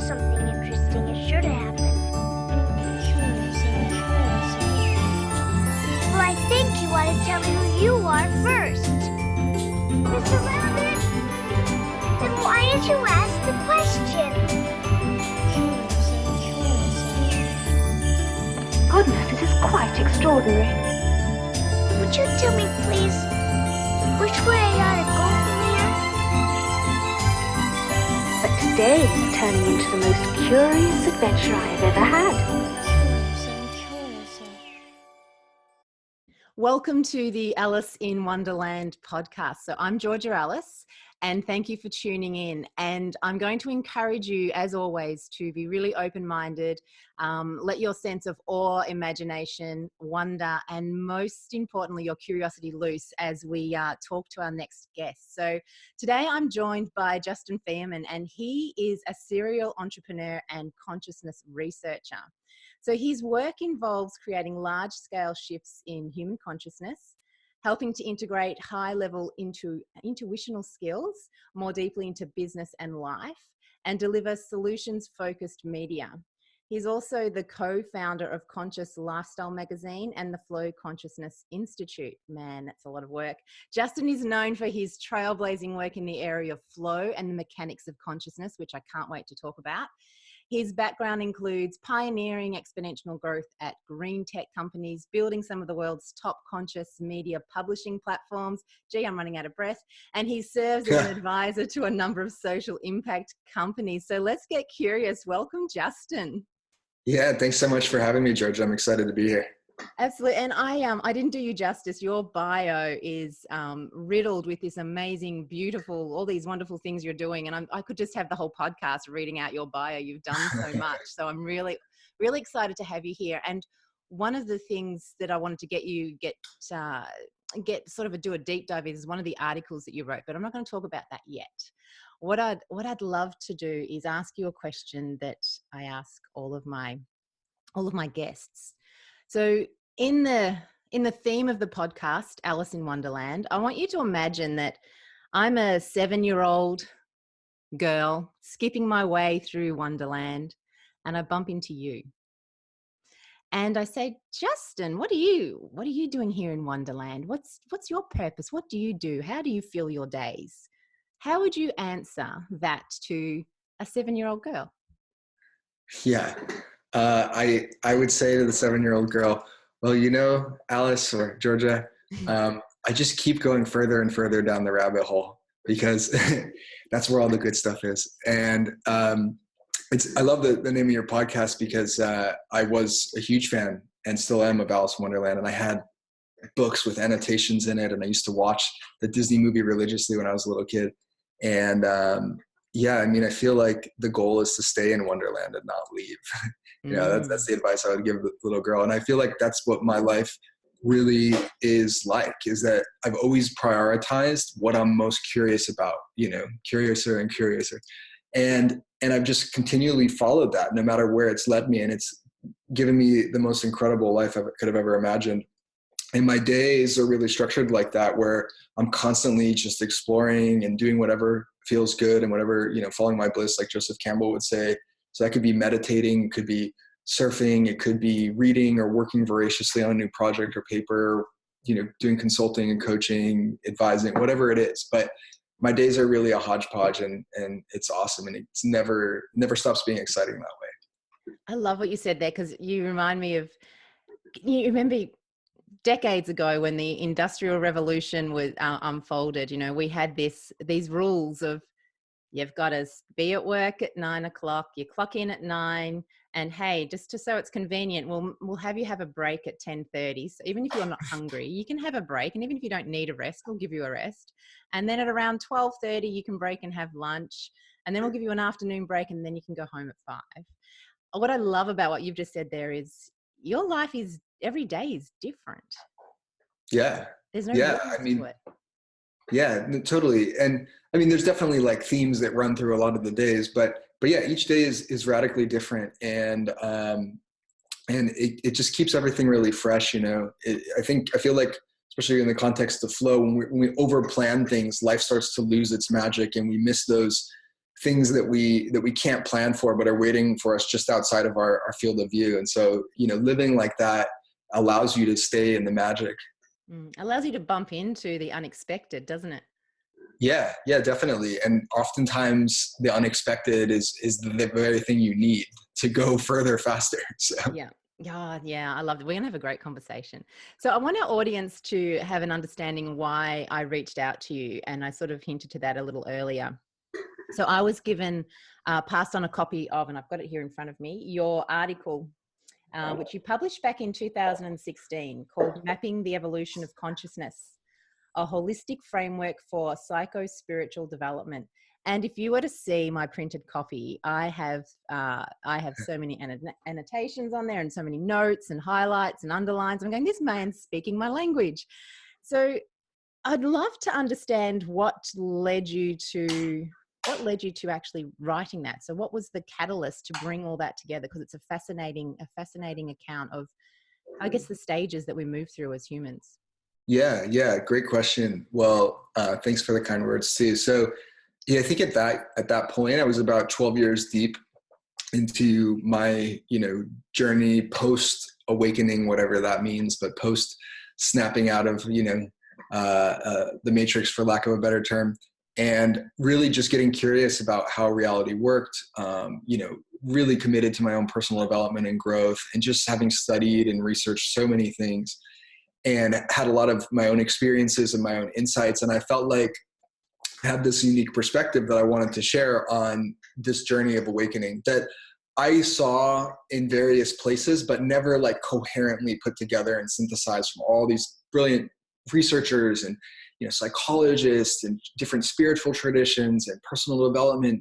something interesting is sure to happen. Well, I think you ought to tell me who you are first. Mr. Rabbit? Then why did you ask the question? Goodness, this is quite extraordinary. Would you tell me, please, which way I ought to go from here? But today is turning into the most curious adventure I have ever had. Welcome to the Ellis In Wunderland podcast. So I'm Georgia Ellis, and thank you for tuning in. And I'm going to encourage you, as always, to be really open-minded, let your sense of awe, imagination, wonder, and most importantly, your curiosity loose as we talk to our next guest. So today I'm joined by Justin Faerman, and he is a serial entrepreneur and consciousness researcher. So his work involves creating large-scale shifts in human consciousness, helping to integrate high-level intuitional skills more deeply into business and life, and deliver solutions-focused media. He's also the co-founder of Conscious Lifestyle magazine and the Flow Consciousness Institute. Man, that's a lot of work. Justin is known for his trailblazing work in the area of flow and the mechanics of consciousness, which I can't wait to talk about. His background includes pioneering exponential growth at green tech companies, building some of the world's top conscious media publishing platforms. Gee, I'm running out of breath. And he serves as an advisor to a number of social impact companies. So let's get curious. Welcome, Justin. Yeah, thanks so much for having me, George. I'm excited to be here. Absolutely. And I didn't do you justice. Your bio is riddled with this amazing, beautiful, all these wonderful things you're doing. And I could just have the whole podcast reading out your bio. You've done so much. So I'm really, really excited to have you here. And one of the things that I wanted to get sort of do a deep dive in is one of the articles that you wrote, but I'm not going to talk about that yet. What I'd love to do is ask you a question that I ask all of my guests. So in the theme of the podcast, Alice in Wonderland, I want you to imagine that I'm a 7-year-old girl skipping my way through Wonderland, and I bump into you. And I say, Justin, what are you doing here in Wonderland? What's your purpose? What do you do? How do you fill your days? How would you answer that to a 7-year-old girl? Yeah, I would say to the 7-year-old girl, well, you know, Alice or Georgia, I just keep going further and further down the rabbit hole because that's where all the good stuff is. And I love the name of your podcast because I was a huge fan and still am of Alice in Wonderland. And I had books with annotations in it. And I used to watch the Disney movie religiously when I was a little kid. And yeah, I mean, I feel like the goal is to stay in Wonderland and not leave. You know, that's the advice I would give the little girl. And I feel like that's what my life really is that I've always prioritized what I'm most curious about, you know, curiouser and curiouser. And I've just continually followed that no matter where it's led me. And it's given me the most incredible life I could have ever imagined. And my days are really structured like that, where I'm constantly just exploring and doing whatever feels good and whatever, you know, following my bliss, like Joseph Campbell would say. So that could be meditating, it could be surfing, it could be reading or working voraciously on a new project or paper, you know, doing consulting and coaching, advising, whatever it is. But my days are really a hodgepodge, and it's awesome. And it's never stops being exciting that way. I love what you said there, because you remind me of, you remember decades ago when the Industrial Revolution was unfolded, you know, we had these rules of you've got to be at work at 9 o'clock, you clock in at 9, and hey, just so it's convenient, we'll have you have a break at 10:30. So even if you're not hungry, you can have a break, and even if you don't need a rest, we'll give you a rest. And then at around 12:30, you can break and have lunch, and then we'll give you an afternoon break, and then you can go home at 5. What I love about what you've just said there is your life is every day is different. Yeah. There's no to it. Yeah, totally. And I mean, there's definitely like themes that run through a lot of the days, but yeah, each day is radically different. And it just keeps everything really fresh. You know, I feel like, especially in the context of flow, when we over plan things, life starts to lose its magic, and we miss those things that we can't plan for, but are waiting for us just outside of our field of view. And so, living like that allows you to stay in the magic. Allows you to bump into the unexpected, doesn't it? Yeah, definitely. And oftentimes the unexpected is the very thing you need to go further, faster. So. Yeah, I love it. We're going to have a great conversation. So I want our audience to have an understanding why I reached out to you. And I sort of hinted to that a little earlier. So I was passed on a copy of, and I've got it here in front of me, your article, which you published back in 2016, called Mapping the Evolution of Consciousness, a holistic framework for psycho-spiritual development. And if you were to see my printed copy, I have so many annotations on there and so many notes and highlights and underlines. I'm going, this man's speaking my language. So I'd love to understand what led you to actually writing that. So what was the catalyst to bring all that together? Because it's a fascinating account of, I guess, the stages that we move through as humans. Yeah. Great question. Well, thanks for the kind words too. So yeah, I think at that point, I was about 12 years deep into my, journey post awakening, whatever that means, but post snapping out of, the matrix, for lack of a better term, and really just getting curious about how reality worked, really committed to my own personal development and growth, and just having studied and researched so many things and had a lot of my own experiences and my own insights. And I felt like I had this unique perspective that I wanted to share on this journey of awakening that I saw in various places, but never like coherently put together and synthesized from all these brilliant researchers and, psychologists and different spiritual traditions and personal development,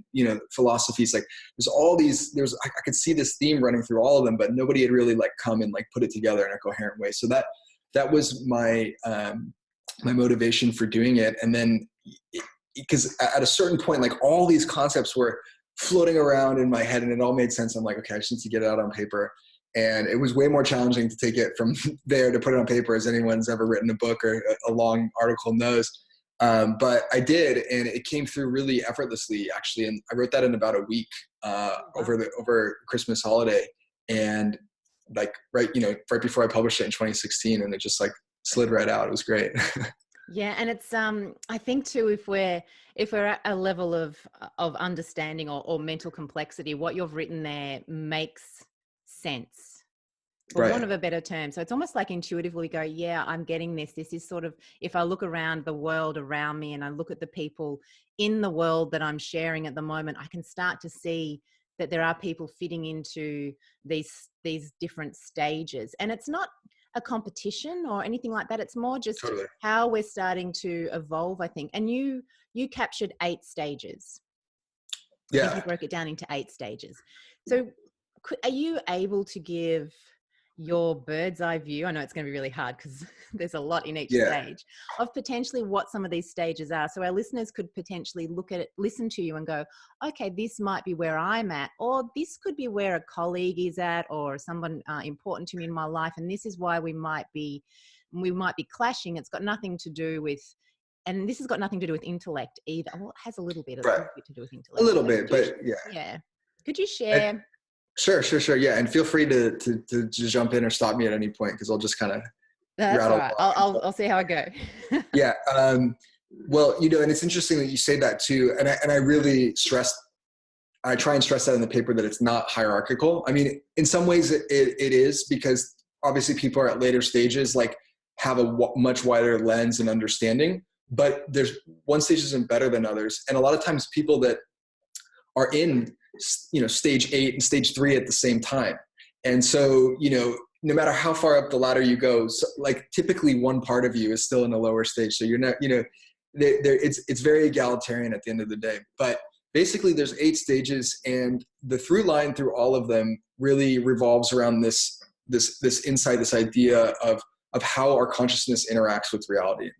philosophies. Like I could see this theme running through all of them, but nobody had really like come and like put it together in a coherent way. So that was my motivation for doing it. And then because at a certain point, like all these concepts were floating around in my head and it all made sense. I'm like, okay, I just need to get it out on paper. And it was way more challenging to take it from there to put it on paper, as anyone's ever written a book or a long article knows. But I did, and it came through really effortlessly, actually. And I wrote that in about a week over Christmas holiday, and like right before I published it in 2016, and it just like slid right out. It was great. Yeah, and it's I think too, if we're at a level of understanding or mental complexity, what you've written there makes sense, for want of a better term. So it's almost like intuitively go, yeah, I'm getting this. This is sort of, if I look around the world around me and I look at the people in the world that I'm sharing at the moment, I can start to see that there are people fitting into these different stages. And it's not a competition or anything like that. It's more just how we're starting to evolve, I think. And you captured 8 stages. Yeah. I think you broke it down into 8 stages. So are you able to give your bird's eye view? I know it's going to be really hard because there's a lot in each stage of potentially what some of these stages are. So our listeners could potentially look at it, listen to you and go, okay, this might be where I'm at, or this could be where a colleague is at, or someone important to me in my life. And this is why we might be clashing. It's got nothing to do with, and this has got nothing to do with intellect either. Well, it has a little bit to do with intellect. A little bit, but yeah. Yeah. Could you share? Sure. Yeah. And feel free to jump in or stop me at any point, because I'll just kind of rattle. All right. I'll see how I go. Yeah. Well, and it's interesting that you say that too. And I really I try and stress that in the paper, that it's not hierarchical. I mean, in some ways it is, because obviously people are at later stages, like have a much wider lens and understanding, but there's one stage isn't better than others. And a lot of times people that are in, stage 8 and stage 3 at the same time. And so, no matter how far up the ladder you go, so like typically one part of you is still in a lower stage. So you're not, it's very egalitarian at the end of the day. But basically there's 8 stages, and the through line through all of them really revolves around this insight, this idea of how our consciousness interacts with reality.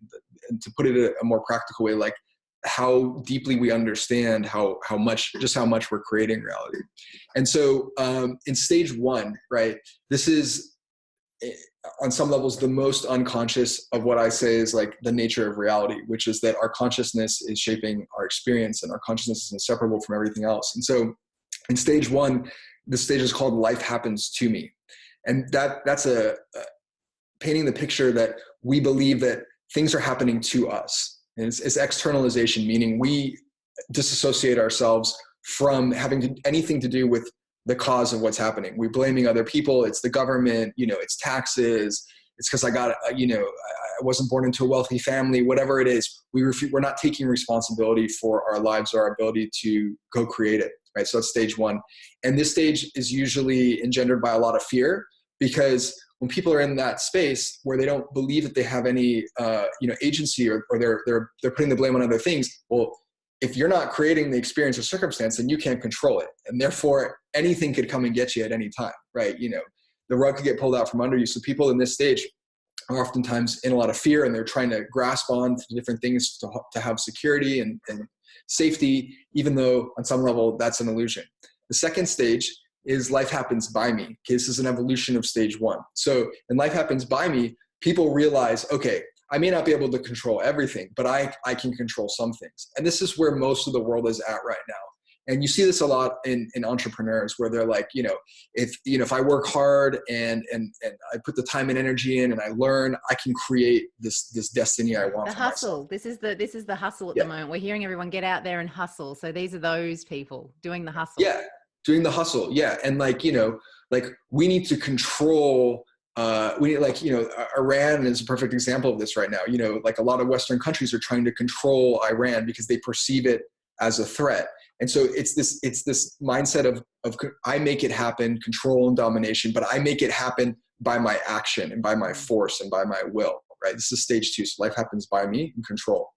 And to put it a more practical way, like how deeply we understand how much we're creating reality. And so in stage 1, right, this is on some levels, the most unconscious of what I say is like the nature of reality, which is that our consciousness is shaping our experience, and our consciousness is inseparable from everything else. And so in stage one, the stage is called Life Happens to Me. And that's painting the picture that we believe that things are happening to us. And it's externalization, meaning we disassociate ourselves from having anything to do with the cause of what's happening. We're blaming other people. It's the government, it's taxes. It's because I wasn't born into a wealthy family, whatever it is. We're not taking responsibility for our lives or our ability to co-create it, right? So that's stage one. And this stage is usually engendered by a lot of fear, because when people are in that space where they don't believe that they have any, agency, or they're putting the blame on other things, well, if you're not creating the experience or circumstance, then you can't control it. And therefore, anything could come and get you at any time, right? The rug could get pulled out from under you. So people in this stage are oftentimes in a lot of fear, and they're trying to grasp on to different things to have security and safety, even though on some level that's an illusion. The second stage is Life Happens by Me. Okay, this is an evolution of stage one. So in Life Happens by Me, people realize, okay, I may not be able to control everything, but I can control some things. And this is where most of the world is at right now. And you see this a lot in entrepreneurs, where they're like, if I work hard and I put the time and energy in, and I learn, I can create this destiny I want. The for hustle. myself. This is the hustle at the moment. We're hearing everyone get out there and hustle. So these are those people doing the hustle. Yeah, doing the hustle. Yeah, and we need to control. Iran is a perfect example of this right now. A lot of Western countries are trying to control Iran because they perceive it as a threat. And so it's this mindset of I make it happen, control and domination, but I make it happen by my action and by my force and by my will, right? This is stage two. So life happens by me and control.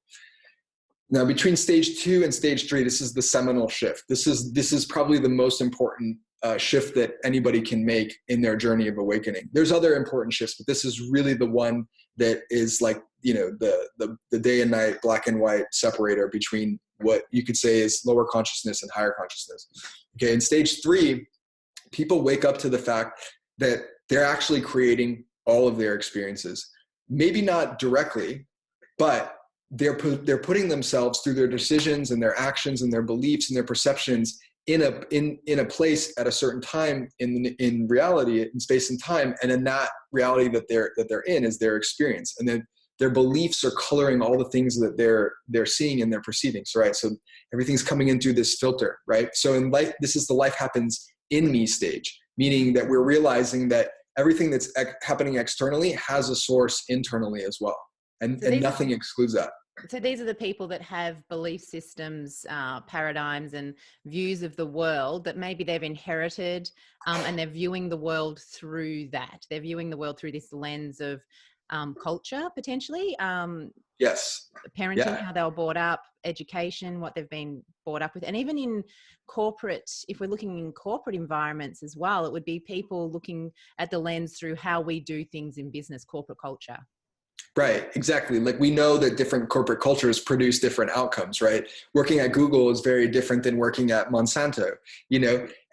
Now, between stage 2 and stage 3, this is the seminal shift. This is probably the most important shift that anybody can make in their journey of awakening. There's other important shifts, but this is really the one that is like, the day and night, black and white separator between what you could say is lower consciousness and higher consciousness. Okay, in stage 3, people wake up to the fact that they're actually creating all of their experiences. Maybe not directly, but they're putting themselves through their decisions and their actions and their beliefs and their perceptions in a place at a certain time in reality, in space and time, and in that reality that they're in is their experience, and then their beliefs are coloring all the things that they're seeing and they're perceiving. So right, so everything's coming in through this filter, right? So in life, this is the life happens in me stage, meaning that we're realizing that everything that's happening externally has a source internally as well, and nothing excludes that. So these are the people that have belief systems, paradigms and views of the world that maybe they've inherited, and they're viewing the world through that. They're viewing the world through this lens of culture, potentially. Yes. Parenting, how they were brought up, education, what they've been brought up with. And even in corporate, if we're looking in corporate environments as well, it would be people looking at the lens through how we do things in business, corporate culture. Right, exactly. Like we know that different corporate cultures produce different outcomes, right? Working at Google is very different than working at Monsanto,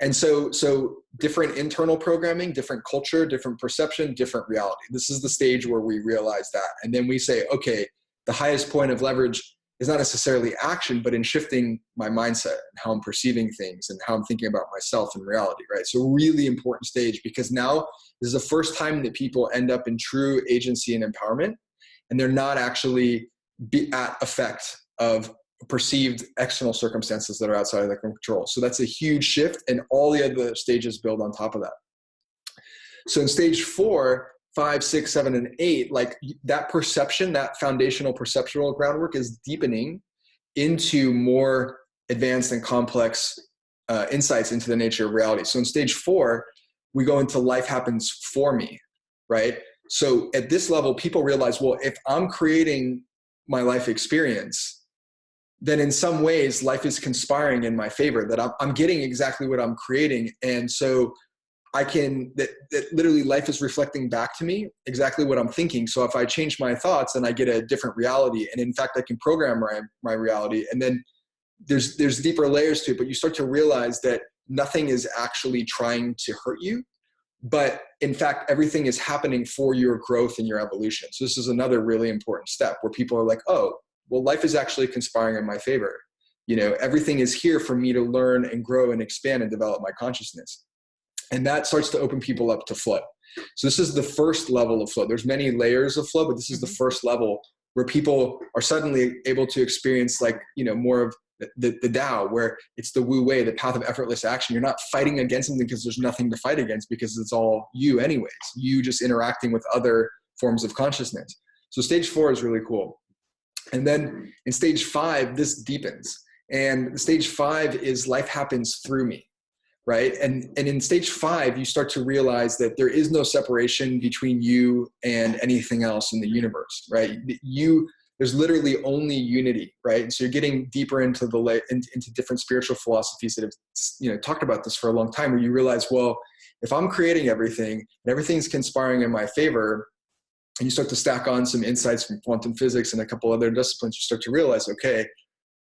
And so different internal programming, different culture, different perception, different reality. This is the stage where we realize that. And then we say, okay, the highest point of leverage is not necessarily action, but in shifting my mindset and how I'm perceiving things and how I'm thinking about myself in reality, right? So really important stage, because now this is the first time that people end up in true agency and empowerment, and they're not actually at effect of perceived external circumstances that are outside of their control. So that's a huge shift, and all the other stages build on top of that. So in stage 4, 5, 6, 7, and 8, like that perception, that foundational perceptual groundwork is deepening into more advanced and complex insights into the nature of reality. So in stage 4, we go into life happens for me, right? So at this level, people realize, well, if I'm creating my life experience, then in some ways life is conspiring in my favor, that I'm getting exactly what I'm creating. And so that literally life is reflecting back to me exactly what I'm thinking. So if I change my thoughts, then I get a different reality. And in fact, I can program my reality. And then there's deeper layers to it, but you start to realize that nothing is actually trying to hurt you. but in fact, everything is happening for your growth and your evolution. So this is another really important step where people are like, oh, well, life is actually conspiring in my favor. Everything is here for me to learn and grow and expand and develop my consciousness. And that starts to open people up to flow. So this is the first level of flow. There's many layers of flow, but this is the first level where people are suddenly able to experience more of the Tao, where it's the Wu Wei, the path of effortless action. You're not fighting against something because there's nothing to fight against, because it's all you anyways. You just interacting with other forms of consciousness. So stage 4 is really cool. And then in stage 5, this deepens. And stage 5 is life happens through me. Right. And in stage 5, you start to realize that there is no separation between you and anything else in the universe. Right. There's literally only unity. Right. And so you're getting deeper into into different spiritual philosophies that have, talked about this for a long time, where you realize, well, if I'm creating everything and everything's conspiring in my favor, and you start to stack on some insights from quantum physics and a couple other disciplines, you start to realize, okay,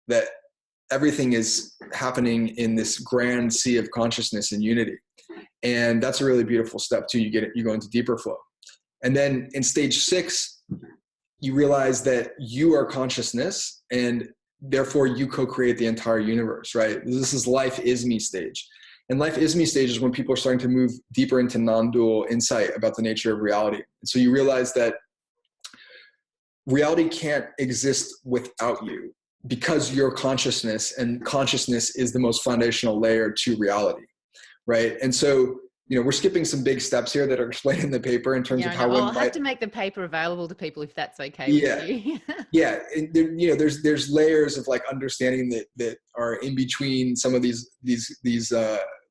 that everything is happening in this grand sea of consciousness and unity. And that's a really beautiful step too. You go into deeper flow. And then in stage 6, you realize that you are consciousness, and therefore you co-create the entire universe, right? This is life is me stage. And life is me stage is when people are starting to move deeper into non-dual insight about the nature of reality. And so you realize that reality can't exist without you, because you're consciousness, and consciousness is the most foundational layer to reality, right? And so, we're skipping some big steps here that are explained in the paper in terms of how I'll have to make the paper available to people if that's okay with you. Yeah. And there, there's layers of understanding that are in between some of these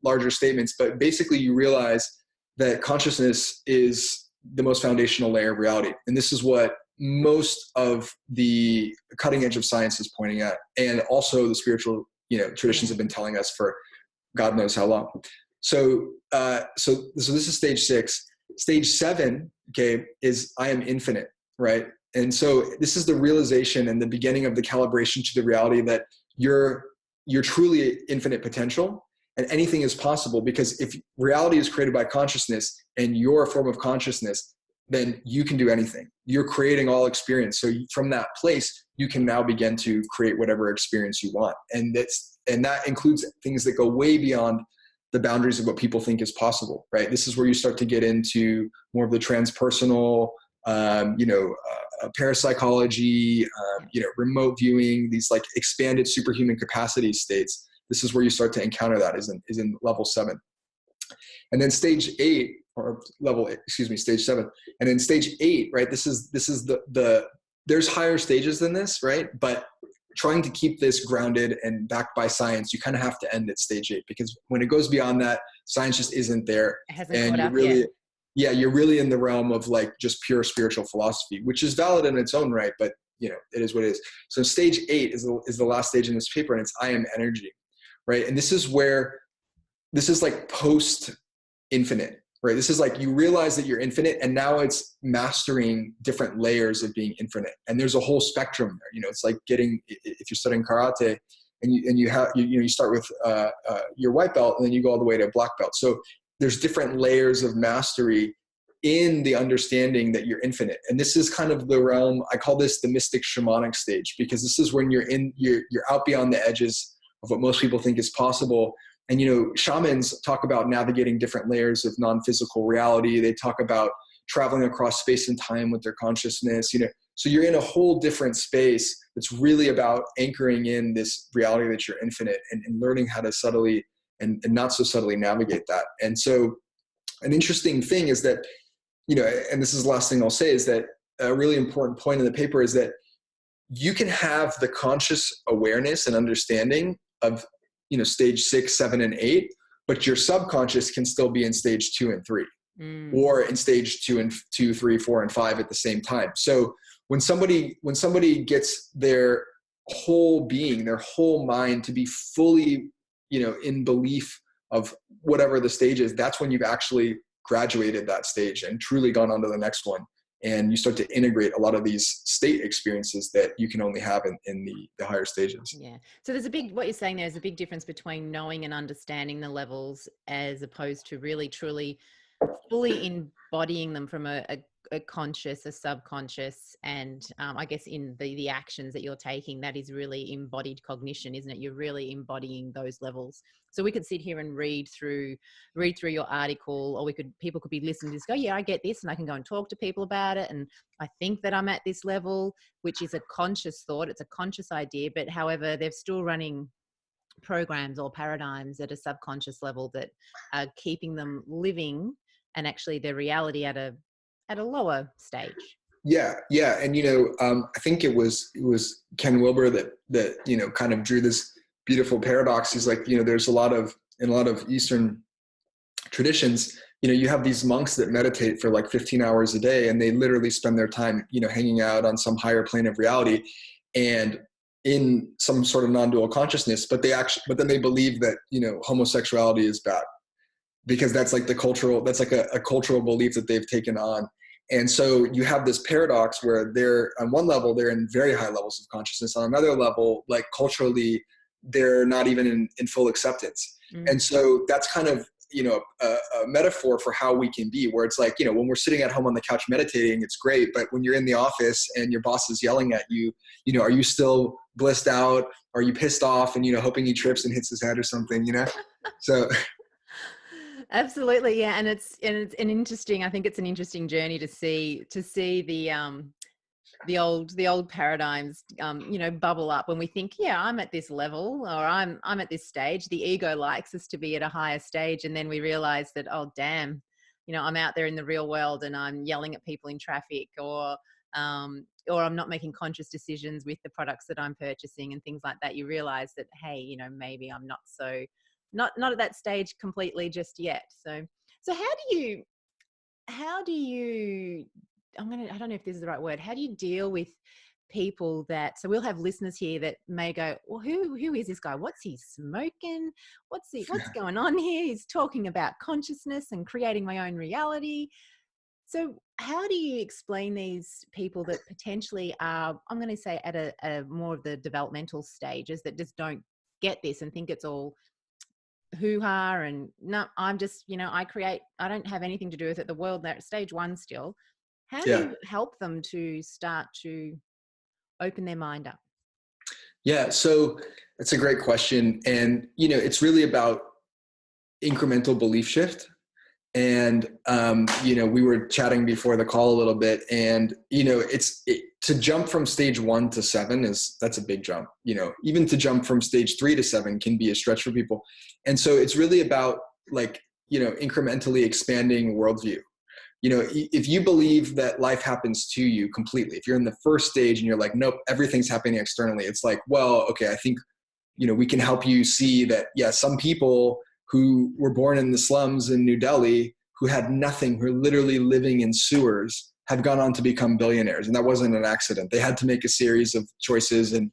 larger statements, but basically you realize that consciousness is the most foundational layer of reality. And this is what most of the cutting edge of science is pointing at, and also the spiritual traditions have been telling us for God knows how long. So this is stage 6. Stage 7, okay, is I am infinite, right? And so this is the realization and the beginning of the calibration to the reality that you're truly infinite potential, and anything is possible, because if reality is created by consciousness and you're a form of consciousness, then you can do anything. You're creating all experience. So from that place, you can now begin to create whatever experience you want. And that includes things that go way beyond the boundaries of what people think is possible, right? This is where you start to get into more of the transpersonal, parapsychology, remote viewing, these expanded superhuman capacity states. This is where you start to encounter that is in level 7. And then stage 8, stage 7. And in stage 8, right, this is there's higher stages than this, right? But trying to keep this grounded and backed by science, you kind of have to end at stage 8, because when it goes beyond that, science just isn't there. It hasn't caught up yet. You're really in the realm of just pure spiritual philosophy, which is valid in its own right, but it is what it is. So stage 8 is the last stage in this paper, and it's I am energy, right? And this is post infinite, right? This is you realize that you're infinite, and now it's mastering different layers of being infinite. And there's a whole spectrum there. It's like if you're studying karate and you start with your white belt, and then you go all the way to black belt. So there's different layers of mastery in the understanding that you're infinite. And this is kind of the realm, I call this the mystic shamanic stage, because this is when you're out beyond the edges of what most people think is possible. And, shamans talk about navigating different layers of non-physical reality. They talk about traveling across space and time with their consciousness, so you're in a whole different space that's really about anchoring in this reality that you're infinite, and learning how to subtly and not so subtly navigate that. And so an interesting thing is that, and this is the last thing I'll say, is that a really important point in the paper is that you can have the conscious awareness and understanding of stage 6, 7, and 8, but your subconscious can still be in stage 2 and 3, or in stage 2, 3, 4, and 5 at the same time. So when somebody gets their whole being, their whole mind to be fully, in belief of whatever the stage is, that's when you've actually graduated that stage and truly gone on to the next one. And you start to integrate a lot of these state experiences that you can only have in the higher stages. Yeah. So what you're saying there is a big difference between knowing and understanding the levels, as opposed to really truly fully embodying them from a conscious, a subconscious, and I guess in the actions that you're taking, that is really embodied cognition, isn't it? You're really embodying those levels. So we could sit here and read through your article, or people could be listening to this, go, yeah, I get this, and I can go and talk to people about it, and I think that I'm at this level, which is a conscious thought, it's a conscious idea, but however, they're still running programs or paradigms at a subconscious level that are keeping them living and actually their reality at a lower stage. Yeah. And, I think it was Ken Wilber that, kind of drew this beautiful paradox. He's like, there's in a lot of Eastern traditions, you have these monks that meditate for like 15 hours a day, and they literally spend their time, hanging out on some higher plane of reality and in some sort of non-dual consciousness, but then they believe that, homosexuality is bad because that's like a cultural belief that they've taken on. And so you have this paradox where they're on one level, they're in very high levels of consciousness. On another level, like culturally, they're not even in full acceptance. Mm-hmm. And so that's kind of, a metaphor for how we can be, where it's like, when we're sitting at home on the couch meditating, it's great. But when you're in the office and your boss is yelling at you, are you still blissed out? Are you pissed off and, hoping he trips and hits his head or something, So absolutely. Yeah. And it's an interesting, I think it's an interesting journey to see the old paradigms, bubble up when we think, yeah, I'm at this level, or I'm at this stage. The ego likes us to be at a higher stage. And then we realize that, oh, damn, I'm out there in the real world and I'm yelling at people in traffic, or I'm not making conscious decisions with the products that I'm purchasing and things like that. You realize that, hey, maybe I'm not at that stage completely just yet. So how do you I don't know if this is the right word. How do you deal with people so we'll have listeners here that may go, well, who is this guy? What's he smoking? What's going on here? He's talking about consciousness and creating my own reality. So how do you explain these people that potentially are, I'm going to say, at a more of the developmental stages, that just don't get this and think it's all hoo-ha and no, I'm just, I don't have anything to do with it. The world, they're at stage one still. How do you help them to start to open their mind up? Yeah, so that's a great question. And, it's really about incremental belief shift. And, we were chatting before the call a little bit, and, to jump from stage 1 to 7 that's a big jump. Even to jump from stage 3 to 7 can be a stretch for people. And so it's really about incrementally expanding worldview. If you believe that life happens to you completely, if you're in the first stage and you're like, nope, everything's happening externally, it's like, well, okay, I think, we can help you see that, yeah, some people who were born in the slums in New Delhi, who had nothing, who are literally living in sewers, have gone on to become billionaires. And that wasn't an accident. They had to make a series of choices and,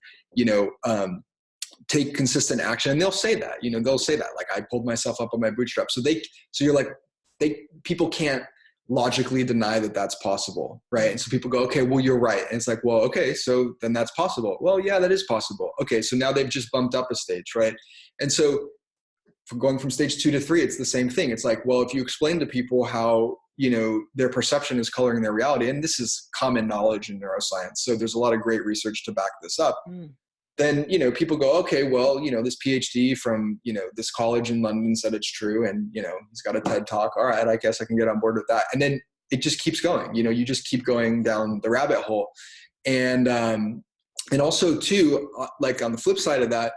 take consistent action. And they'll say that, like, I pulled myself up on my bootstraps. So you're like, people can't logically deny that that's possible, right? And so people go, okay, well, you're right. And it's like, well, okay, so then that's possible. Well, yeah, that is possible. Okay, so now they've just bumped up a stage, right? And so going from stage 2 to 3, it's the same thing. It's like, well, if you explain to people how, their perception is coloring their reality, and this is common knowledge in neuroscience, so there's a lot of great research to back this up. Then, people go, okay, well, this PhD from, this college in London said it's true. And, he's got a TED talk. All right, I guess I can get on board with that. And then it just keeps going, you just keep going down the rabbit hole. And also too, like on the flip side of that,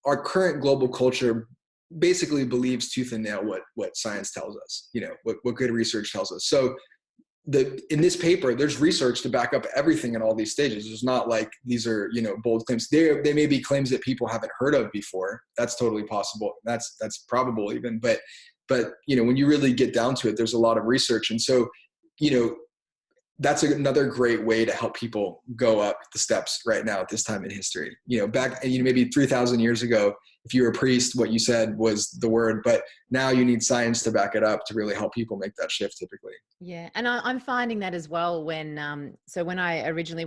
our current global culture basically believes tooth and nail what science tells us, what good research tells us. So in this paper, there's research to back up everything in all these stages. There's not like these are, bold claims. They may be claims that people haven't heard of before. That's totally possible. That's probable even. But when you really get down to it, there's a lot of research. And so, that's another great way to help people go up the steps right now at this time in history. Back, maybe 3,000 years ago, if you were a priest, what you said was the word, but now you need science to back it up to really help people make that shift typically. Yeah. And I'm finding that as well when, so when I originally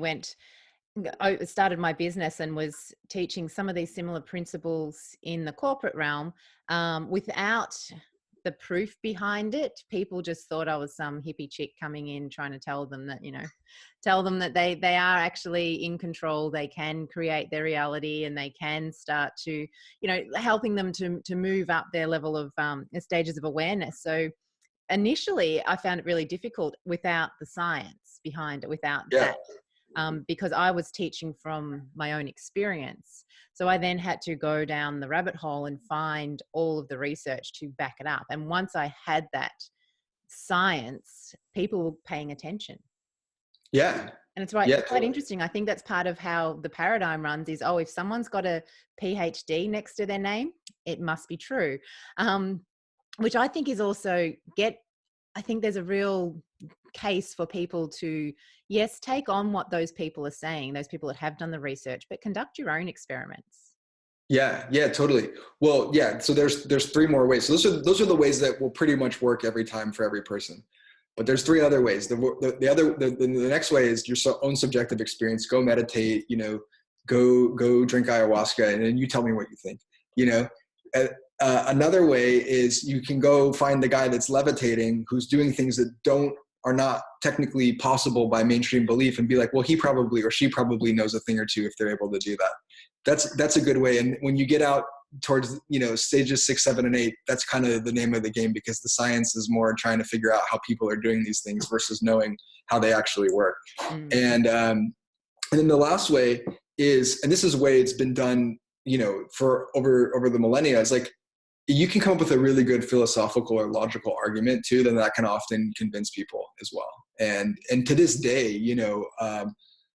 I started my business and was teaching some of these similar principles in the corporate realm, without the proof behind it. People just thought I was some hippie chick coming in trying to tell them that, they are actually in control. They can create their reality, and they can start to, helping them to move up their level of stages of awareness. So initially I found it really difficult without the science behind it, without that. Because I was teaching from my own experience. So I then had to go down the rabbit hole and find all of the research to back it up. And once I had that science, people were paying attention. Yeah. And it's right. Yeah, it's quite interesting. I think that's part of how the paradigm runs is, if someone's got a PhD next to their name, it must be true. Which I think is also I think there's a real case for people to, yes, take on what those people are saying, those people that have done the research, but conduct your own experiments. Yeah, totally. Well, yeah. So there's 3 more ways. So those are the ways that will pretty much work every time for every person. But there's 3 other ways. The next way is your own subjective experience. Go meditate. Go drink ayahuasca, and then you tell me what you think. Another way is you can go find the guy that's levitating, who's doing things that are not technically possible by mainstream belief, and be like, well, he probably or she probably knows a thing or two if they're able to do that. That's a good way. And when you get out towards, stages 6, 7, and 8, that's kind of the name of the game, because the science is more trying to figure out how people are doing these things versus knowing how they actually work. And then the last way is, and this is a way it's been done, for over the millennia, is like, you can come up with a really good philosophical or logical argument too, then that can often convince people as well. And to this day,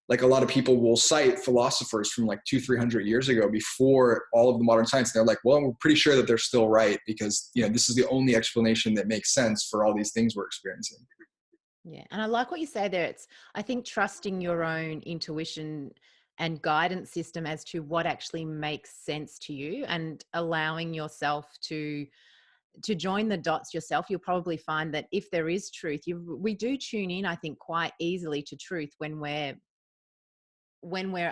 like a lot of people will cite philosophers from like 200-300 years ago before all of the modern science. And they're like, well, we're pretty sure that they're still right, because, this is the only explanation that makes sense for all these things we're experiencing. Yeah. And I like what you say there. I think trusting your own intuition and guidance system as to what actually makes sense to you, and allowing yourself to join the dots yourself. You'll probably find that if there is truth, we do tune in, I think, quite easily to truth when we're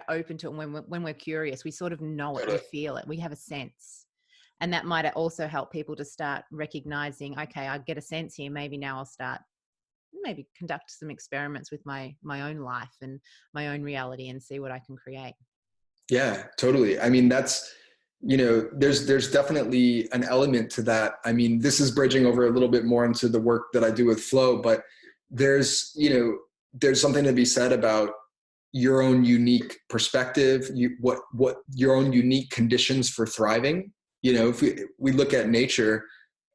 open to it, when we're curious. We sort of know it, we feel it, we have a sense. And that might also help people to start recognizing, okay, I get a sense here, maybe now I'll start conduct some experiments with my own life and my own reality and see what I can create. Yeah, totally. I mean, that's, there's definitely an element to that. I mean, this is bridging over a little bit more into the work that I do with flow, but there's something to be said about your own unique perspective, what your own unique conditions for thriving. If we look at nature,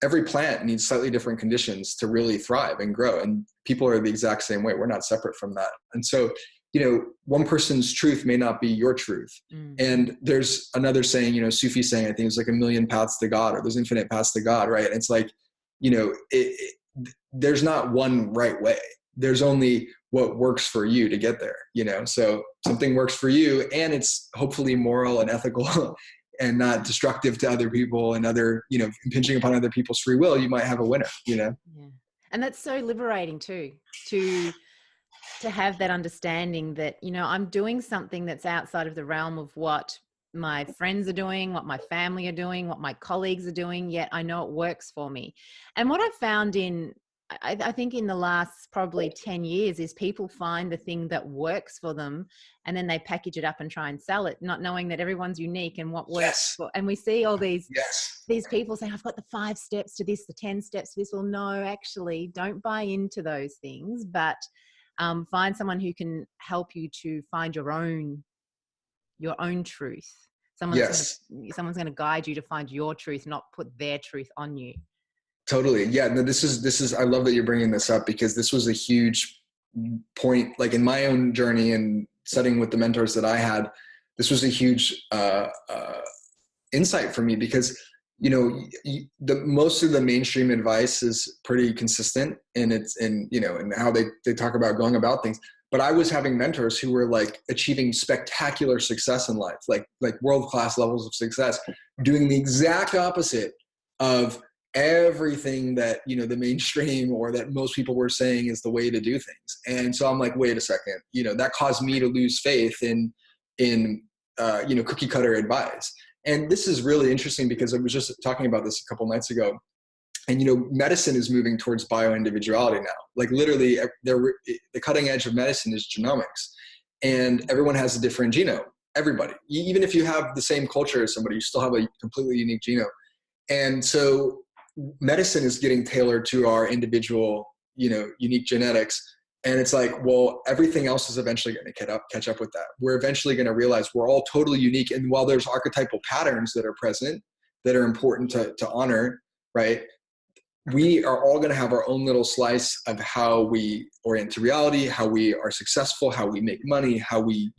every plant needs slightly different conditions to really thrive and grow. And people are the exact same way. We're not separate from that. And so, one person's truth may not be your truth. And there's another saying, Sufi saying, I think it's like 1,000,000 paths to God, or there's infinite paths to God, right? And it's like, there's not one right way. There's only what works for you to get there, So something works for you, and it's hopefully moral and ethical and not destructive to other people and impinging upon other people's free will. You might have a winner, Yeah. And that's so liberating too, to have that understanding that, I'm doing something that's outside of the realm of what my friends are doing, what my family are doing, what my colleagues are doing, yet I know it works for me. And what I've found I think in the last probably 10 years is people find the thing that works for them, and then they package it up and try and sell it, not knowing that everyone's unique and what works for. And we see all these people saying, I've got the 5 steps to this, the 10 steps to this. Well, no, actually don't buy into those things, but find someone who can help you to find your own truth. Someone's going to guide you to find your truth, not put their truth on you. Totally. Yeah. No, this is, I love that you're bringing this up, because this was a huge point, like in my own journey and studying with the mentors that I had, this was a huge insight for me, because, most of the mainstream advice is pretty consistent, and and how they talk about going about things. But I was having mentors who were like achieving spectacular success in life, like world-class levels of success, doing the exact opposite of everything that, the mainstream or that most people were saying is the way to do things. And so I'm like, wait a second, that caused me to lose faith in cookie cutter advice. And this is really interesting, because I was just talking about this a couple nights ago. And, medicine is moving towards bio-individuality now. Like literally the cutting edge of medicine is genomics, and everyone has a different genome. Everybody, even if you have the same culture as somebody, you still have a completely unique genome. And so medicine is getting tailored to our individual, unique genetics. And it's like, well, everything else is eventually going to catch up with that. We're eventually going to realize we're all totally unique. And while there's archetypal patterns that are present that are important to honor, right? We are all going to have our own little slice of how we orient to reality, how we are successful, how we make money, how we,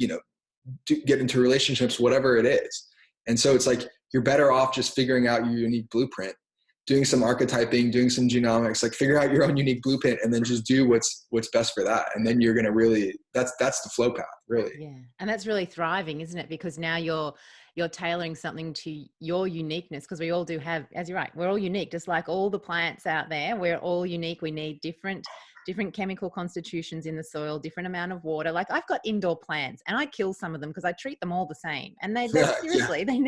get into relationships, whatever it is. And so it's like, you're better off just figuring out your unique blueprint, doing some archetyping, doing some genomics, like figure out your own unique blueprint, and then just do what's best for that. And then you're going to really, that's the flow path, really. Yeah. And that's really thriving, isn't it? Because now you're tailoring something to your uniqueness, because we all do have, as you're right, we're all unique, just like all the plants out there. We're all unique. We need different chemical constitutions in the soil, different amount of water. Like I've got indoor plants and I kill some of them because I treat them all the same. And they seriously, they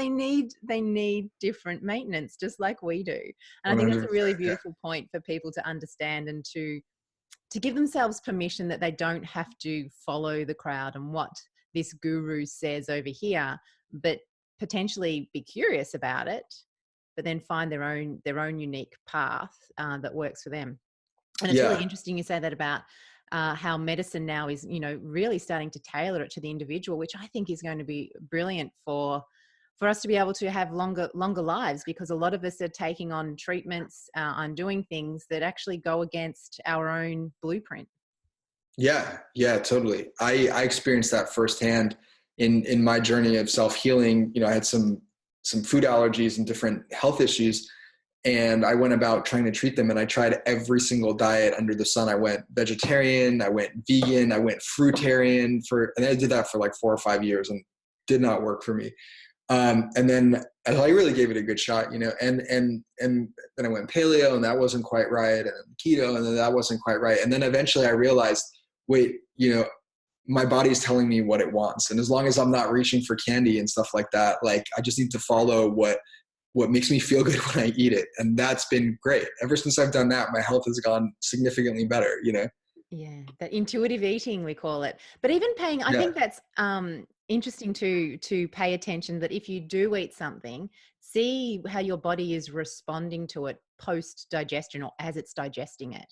need different maintenance, just like we do. And I think that's a really beautiful point for people to understand, and to give themselves permission that they don't have to follow the crowd and what this guru says over here, but potentially be curious about it, but then find their own unique path that works for them. And it's really interesting you say that about how medicine now is, really starting to tailor it to the individual, which I think is going to be brilliant for us to be able to have longer lives, because a lot of us are taking on treatments and doing things that actually go against our own blueprint. Yeah, totally. I experienced that firsthand in my journey of self-healing. I had some food allergies and different health issues, and I went about trying to treat them, and I tried every single diet under the sun. I went vegetarian, I went vegan, I went fruitarian and I did that for like 4 or 5 years and did not work for me. And then I really gave it a good shot, and then I went paleo, and that wasn't quite right, and keto, and then that wasn't quite right. And then eventually I realized, wait, my body's telling me what it wants. And as long as I'm not reaching for candy and stuff like that, like I just need to follow what makes me feel good when I eat it. And that's been great. Ever since I've done that, my health has gone significantly better, Yeah, that intuitive eating, we call it. But even I think that's interesting to pay attention that if you do eat something, see how your body is responding to it post digestion or as it's digesting it.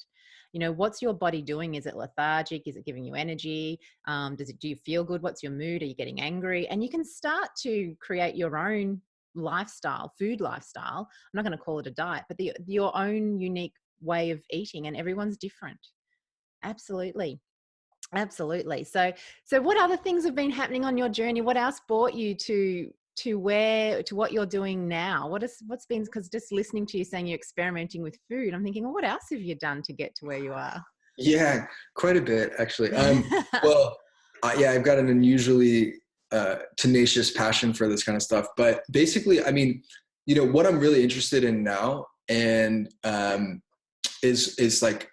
What's your body doing? Is it lethargic? Is it giving you energy? Do you feel good? What's your mood? Are you getting angry? And you can start to create your own lifestyle, food lifestyle. I'm not going to call it a diet, but your own unique way of eating, and everyone's different. Absolutely. So what other things have been happening on your journey? What else brought you to what you're doing now? What's been, because just listening to you saying you're experimenting with food, I'm thinking, well, what else have you done to get to where you are? Yeah, quite a bit actually. I've got an unusually tenacious passion for this kind of stuff. But basically, what I'm really interested in now, and is like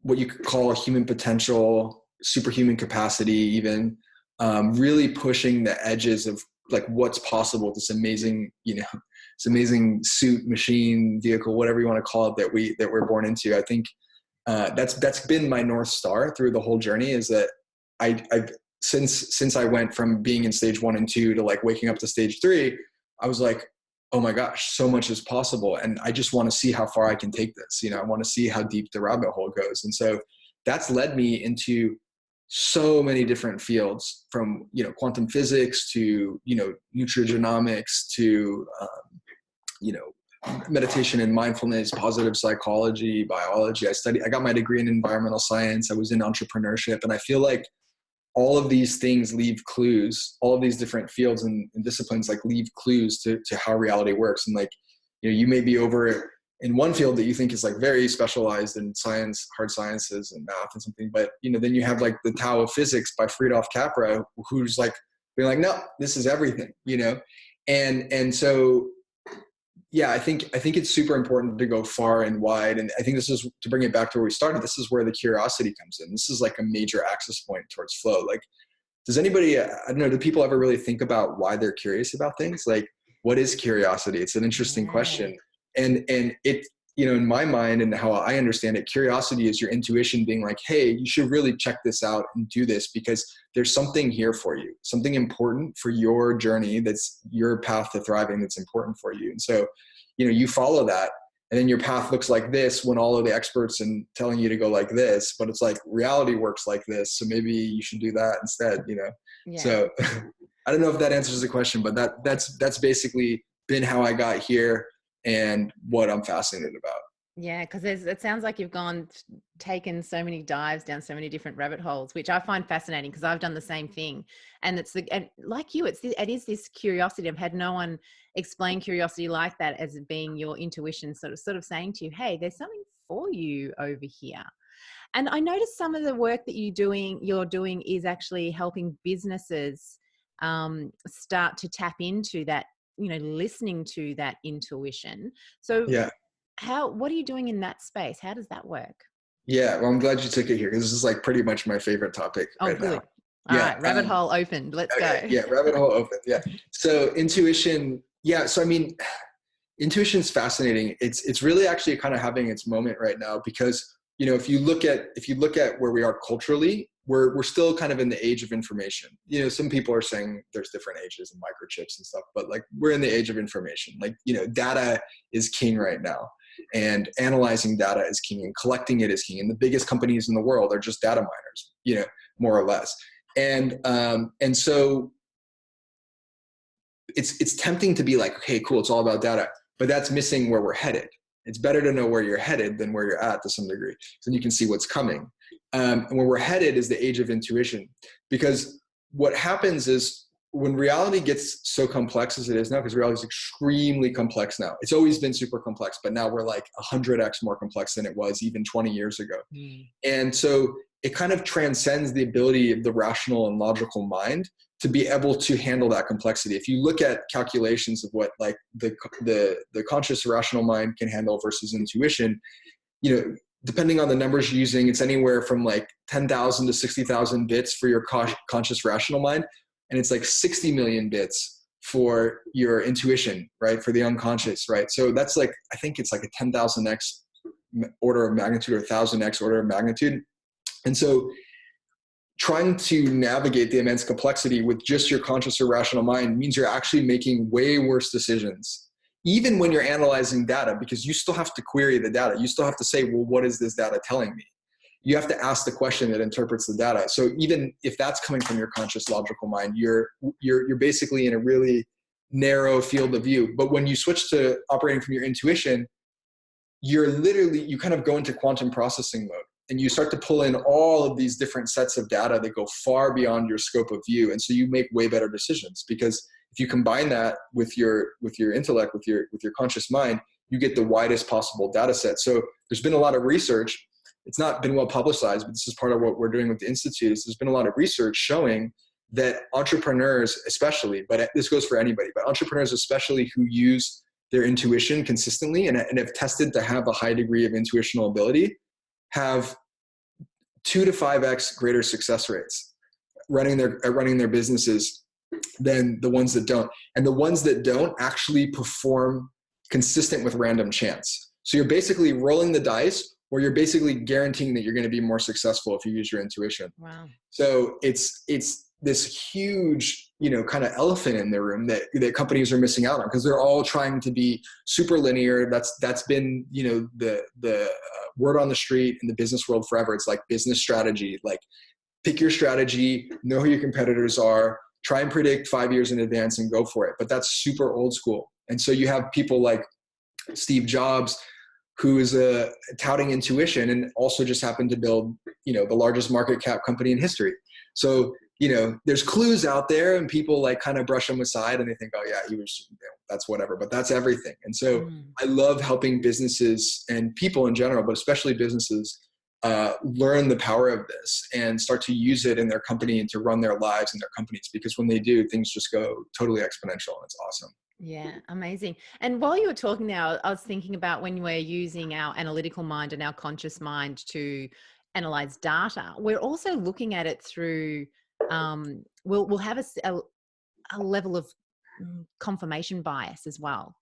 what you could call human potential, superhuman capacity, even really pushing the edges of like what's possible with this amazing, this amazing suit, machine, vehicle, whatever you want to call it, that we're born into. I think that's been my North Star through the whole journey, is that I've since I went from being in stage 1 and 2 to like waking up to stage 3, I was like, oh my gosh, so much is possible. And I just want to see how far I can take this. I want to see how deep the rabbit hole goes. And so that's led me into so many different fields, from, quantum physics to, nutrigenomics to, meditation and mindfulness, positive psychology, biology. I got my degree in environmental science. I was in entrepreneurship. And I feel like all of these things leave clues, all of these different fields and disciplines like leave clues to how reality works. And like, you may be over in one field that you think is like very specialized in science, hard sciences and math and something, but then you have like the Tao of Physics by Friedrich Capra, who's like being like, no, this is everything, and so yeah, I think it's super important to go far and wide. And I think this is, to bring it back to where we started, this is where the curiosity comes in. This is like a major access point towards flow. Like, does anybody, I don't know, do people ever really think about why they're curious about things? Like, what is curiosity? It's an interesting question. And it, in my mind and how I understand it, curiosity is your intuition being like, hey, you should really check this out and do this because there's something here for you, something important for your journey. That's your path to thriving. That's important for you. And so, you follow that, and then your path looks like this when all of the experts and telling you to go like this, but it's like reality works like this. So maybe you should do that instead, Yeah. So I don't know if that answers the question, but that's basically been how I got here and what I'm fascinated about. Yeah, because it sounds like you've taken so many dives down so many different rabbit holes, which I find fascinating because I've done the same thing. And and like you, it is this curiosity. I've had no one explain curiosity like that as being your intuition, sort of saying to you, hey, there's something for you over here. And I noticed some of the work that you're doing is actually helping businesses start to tap into that, listening to that intuition. So Yeah. what are you doing in that space? How does that work? Yeah. Well, I'm glad you took it here because this is like pretty much my favorite topic right good. now. All right. Rabbit hole opened. Let's go. Yeah. Rabbit hole open. Yeah. So intuition. Yeah. So, intuition is fascinating. It's really actually kind of having its moment right now because, if you look at where we are culturally, we're still kind of in the age of information. Some people are saying there's different ages and microchips and stuff, but like we're in the age of information. Like, data is king right now, and analyzing data is king, and collecting it is king. And the biggest companies in the world are just data miners, more or less. And so it's tempting to be like, okay, cool, it's all about data, but that's missing where we're headed. It's better to know where you're headed than where you're at to some degree, so you can see what's coming. And where we're headed is the age of intuition, because what happens is when reality gets so complex as it is now, because reality is extremely complex now. It's always been super complex, but now we're like 100x more complex than it was even 20 years ago. And so it kind of transcends the ability of the rational and logical mind to be able to handle that complexity. If you look at calculations of what like the conscious rational mind can handle versus intuition, depending on the numbers you're using, it's anywhere from like 10,000 to 60,000 bits for your conscious rational mind. And it's like 60 million bits for your intuition, right? For the unconscious, right? So that's like, I think it's like a 10,000x order of magnitude or 1,000x order of magnitude. And so trying to navigate the immense complexity with just your conscious or rational mind means you're actually making way worse decisions, even when you're analyzing data, because you still have to query the data. You still have to say, well, what is this data telling me? You have to ask the question that interprets the data. So even if that's coming from your conscious logical mind, you're basically in a really narrow field of view. But when you switch to operating from your intuition, you kind of go into quantum processing mode, and you start to pull in all of these different sets of data that go far beyond your scope of view. And so you make way better decisions, because if you combine that with your intellect, with your conscious mind, you get the widest possible data set. So there's been a lot of research. It's not been well publicized, but this is part of what we're doing with the Institute. There's been a lot of research showing that entrepreneurs especially, but this goes for anybody, but entrepreneurs especially who use their intuition consistently and have tested to have a high degree of intuitional ability, have 2 to 5x greater success rates running their businesses than the ones that don't. And the ones that don't actually perform consistent with random chance. So you're basically rolling the dice, or you're basically guaranteeing that you're going to be more successful if you use your intuition. Wow. So it's this huge, kind of elephant in the room that companies are missing out on, because they're all trying to be super linear. That's been, the word on the street in the business world forever. It's like business strategy, like pick your strategy, know who your competitors are, try and predict 5 years in advance and go for it. But that's super old school. And so you have people like Steve Jobs, who is touting intuition and also just happened to build, the largest market cap company in history. So, there's clues out there, and people like kind of brush them aside and they think, oh yeah, he was, that's whatever, but that's everything. And so I love helping businesses and people in general, but especially businesses, learn the power of this and start to use it in their company and to run their lives and their companies, because when they do, things just go totally exponential, and it's awesome. Yeah, amazing. And while you were talking now, I was thinking about when we're using our analytical mind and our conscious mind to analyze data, we're also looking at it through, we'll have a level of confirmation bias as well.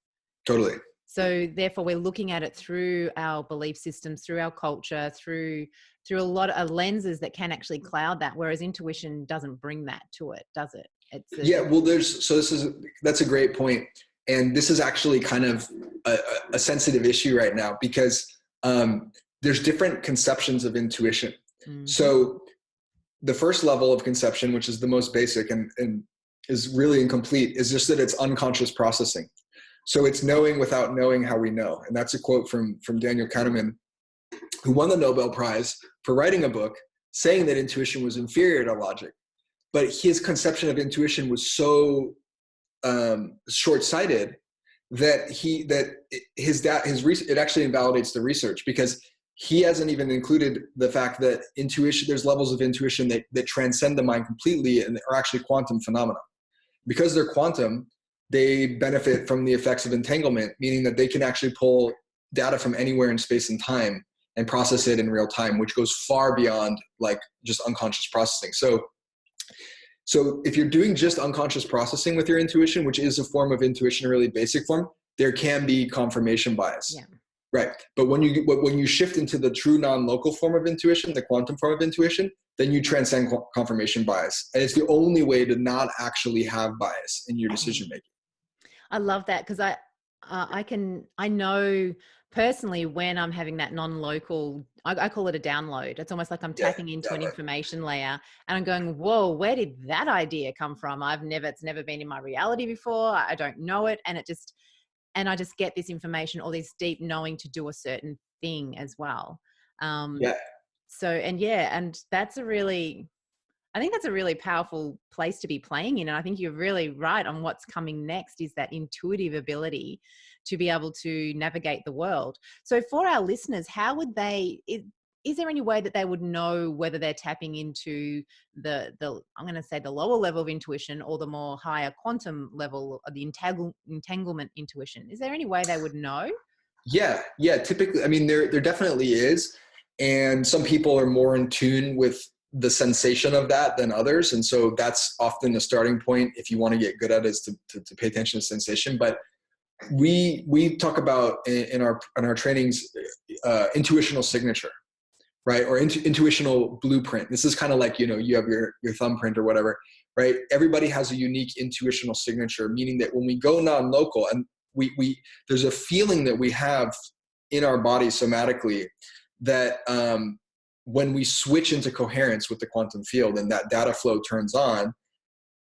Totally. So therefore we're looking at it through our belief systems, through our culture, through a lot of lenses that can actually cloud that, whereas intuition doesn't bring that to it, does it? Yeah, well, that's a great point. And this is actually kind of a sensitive issue right now, because there's different conceptions of intuition. Mm-hmm. So the first level of conception, which is the most basic and is really incomplete, is just that it's unconscious processing. So it's knowing without knowing how we know. And that's a quote from Daniel Kahneman, who won the Nobel Prize for writing a book saying that intuition was inferior to logic. But his conception of intuition was so short-sighted that it actually invalidates the research, because he hasn't even included the fact that there's levels of intuition that transcend the mind completely and are actually quantum phenomena. Because they're quantum, they benefit from the effects of entanglement, meaning that they can actually pull data from anywhere in space and time and process it in real time, which goes far beyond like just unconscious processing. So if you're doing just unconscious processing with your intuition, which is a form of intuition, a really basic form, there can be confirmation bias. Yeah. Right. But when you shift into the true non-local form of intuition, the quantum form of intuition, then you transcend confirmation bias. And it's the only way to not actually have bias in your decision making. I love that, because I know personally when I'm having that non-local, I call it a download. It's almost like I'm tapping into an information layer and I'm going, whoa, where did that idea come from? It's never been in my reality before. I don't know it. And I just get this information or this deep knowing to do a certain thing as well. And I think that's a really powerful place to be playing in. And I think you're really right on what's coming next is that intuitive ability to be able to navigate the world. So for our listeners, how would is there any way that they would know whether they're tapping into the I'm going to say the lower level of intuition or the more higher quantum level of the entanglement intuition? Is there any way they would know? Yeah. Typically, I mean, there definitely is. And some people are more in tune with the sensation of that than others. And so that's often a starting point if you want to get good at it, is to pay attention to sensation. But we talk about in our trainings, intuitional signature, right? Or intuitional blueprint. This is kind of like, you have your thumbprint or whatever, right? Everybody has a unique intuitional signature, meaning that when we go non-local and there's a feeling that we have in our body somatically that, when we switch into coherence with the quantum field and that data flow turns on,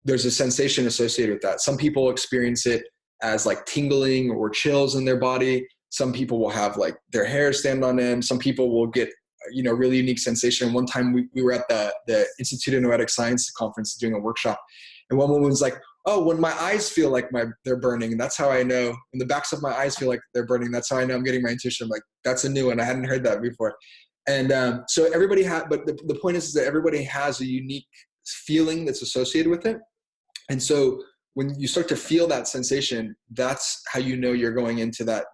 there's a sensation associated with that. Some people experience it as like tingling or chills in their body. Some people will have like their hair stand on end. Some people will get, really unique sensation. One time we were at the Institute of Noetic Science conference doing a workshop, and one woman was like, oh, when my eyes feel like they're burning, and that's how I know. When the backs of my eyes feel like they're burning, that's how I know I'm getting my intuition. I'm like, that's a new one. I hadn't heard that before. And so everybody but the point is that everybody has a unique feeling that's associated with it. And so when you start to feel that sensation, that's how you know you're going into that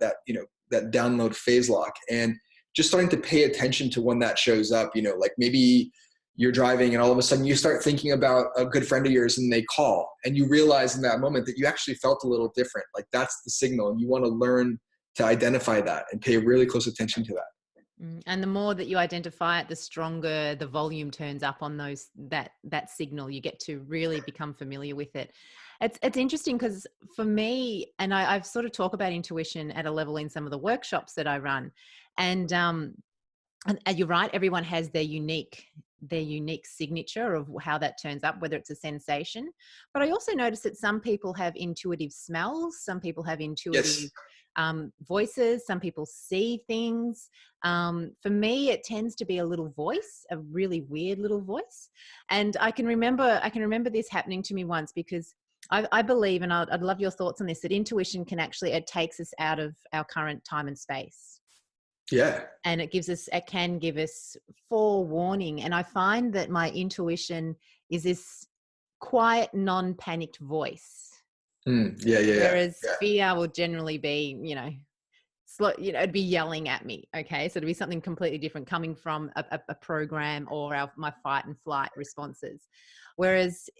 download phase lock. And just starting to pay attention to when that shows up, like maybe you're driving and all of a sudden you start thinking about a good friend of yours and they call, and you realize in that moment that you actually felt a little different. Like that's the signal, and you want to learn to identify that and pay really close attention to that. And the more that you identify it, the stronger the volume turns up on that signal. You get to really become familiar with it. It's interesting because for me, and I've sort of talk about intuition at a level in some of the workshops that I run, and you're right, everyone has their unique signature of how that turns up, whether it's a sensation. But I also notice that some people have intuitive smells, some people have intuitive voices, some people see things. For me, it tends to be a little voice, a really weird little voice. And I can remember this happening to me once, because I believe, and I'd love your thoughts on this, that intuition it takes us out of our current time and space. Yeah. And it can give us forewarning. And I find that my intuition is this quiet, non-panicked voice. Whereas fear will generally be, it'd be yelling at me. Okay. So it'd be something completely different coming from a program or my fight and flight responses. Whereas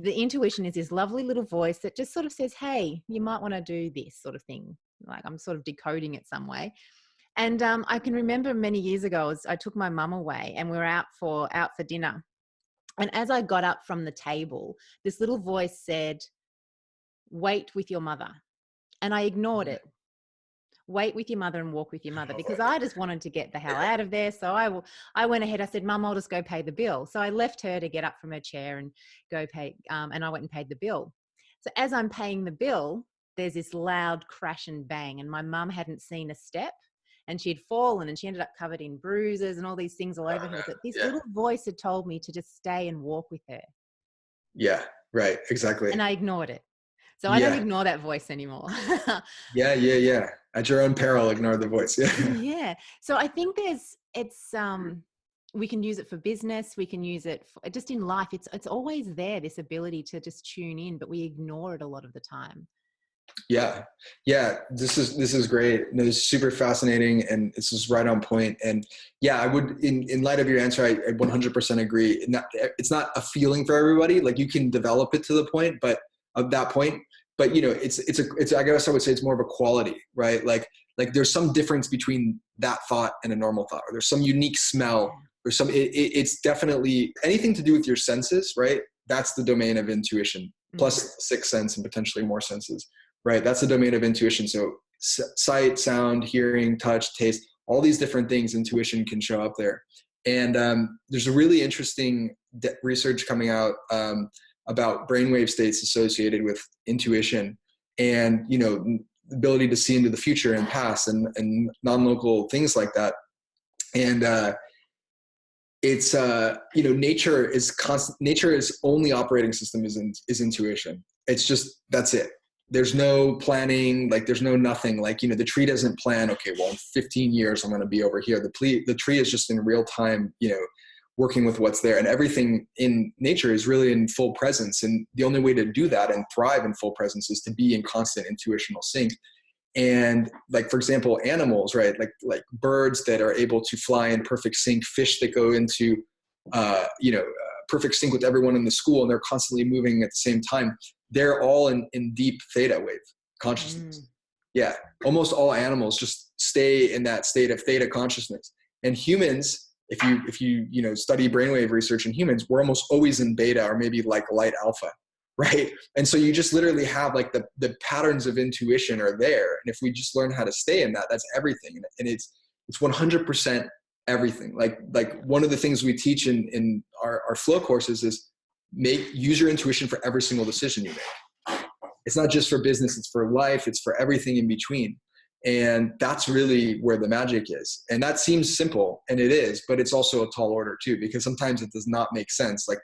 the intuition is this lovely little voice that just sort of says, hey, you might want to do this sort of thing. Like I'm sort of decoding it some way. And I can remember many years ago, I took my mum away and we were out for dinner. And as I got up from the table, this little voice said, wait with your mother. And I ignored it. Wait with your mother and walk with your mother, because I just wanted to get the hell out of there. So I went ahead. I said, Mum, I'll just go pay the bill. So I left her to get up from her chair and go pay. And I went and paid the bill. So as I'm paying the bill, there's this loud crash and bang. And my mum hadn't seen a step and she'd fallen and she ended up covered in bruises and all these things all over her. But this little voice had told me to just stay and walk with her. Yeah, right. Exactly. And I ignored it. So I don't ignore that voice anymore. Yeah. At your own peril, ignore the voice. Yeah. Yeah. So I think we can use it for business. We can use it for, just in life. It's always there, this ability to just tune in, but we ignore it a lot of the time. Yeah. This is great. No, this is super fascinating, and this is right on point. And yeah, I would, in light of your answer, I 100% agree. It's not a feeling for everybody. Like you can develop it to the point, but of that point, but you know, it's I guess I would say it's more of a quality, right? Like there's some difference between that thought and a normal thought, or there's some unique smell, or it's definitely anything to do with your senses, right? That's the domain of intuition, plus sixth sense and potentially more senses. Right. That's the domain of intuition. So sight, sound, hearing, touch, taste, all these different things, intuition can show up there. And there's a really interesting research coming out about brainwave states associated with intuition and, you know, the ability to see into the future and past and non-local things like that. And it's, you know, nature's only operating system is intuition. It's just, that's it. There's no planning, like there's no nothing, like, you know, the tree doesn't plan, okay, well, in 15 years, I'm going to be over here. The tree is just in real time, you know, working with what's there, and everything in nature is really in full presence. And the only way to do that and thrive in full presence is to be in constant intuitional sync. And like, for example, animals, right? Like birds that are able to fly in perfect sync, fish that go into, perfect sync with everyone in the school, and they're constantly moving at the same time. They're all in deep theta wave consciousness. Yeah. Almost all animals just stay in that state of theta consciousness. And humans, if you study brainwave research in humans, we're almost always in beta or maybe like light alpha. Right. And so you just literally have like the patterns of intuition are there. And if we just learn how to stay in that, that's everything. And it's 100% everything. Like one of the things we teach in our flow courses is use your intuition for every single decision you make. It's not just for business, it's for life, it's for everything in between. And that's really where the magic is. And that seems simple, and it is, but it's also a tall order too, because sometimes it does not make sense. Like